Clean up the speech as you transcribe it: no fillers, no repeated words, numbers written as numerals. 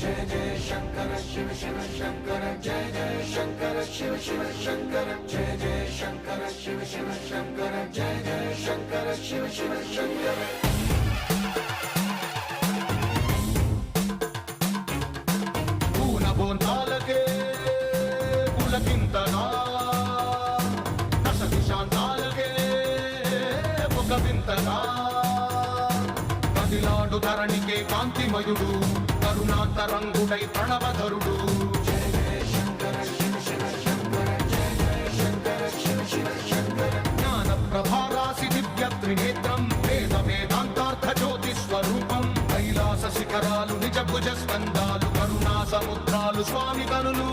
జయ జయ శంకర శివ శివ శంకర జయ జయ శంకర శివ శివ శంకర జయ జయ శంకర శివ శివ శంకర జయ జయ శంకర శివ శివ శంకర పూనబోంతాలకే పులకింతగా దశ దిశాంతాలకే ఒక వింతగా కదిలాడు ధరణికే కాంతిమయుడు కరుణాంతరంగుడై ప్రణవధరుడు జయ జయ శంకర శివ శివ శంకర జయ జయ శంకర శివ శివ శంకర జ్ఞాన ప్రభారాసి దివ్య త్రినేత్రం వేద వేదాంతార్థ జ్యోతి స్వరూపం కైలాస శిఖరాలు నిజ భుజ స్కందాలు కరుణా సముద్రాలు స్వామి కనులు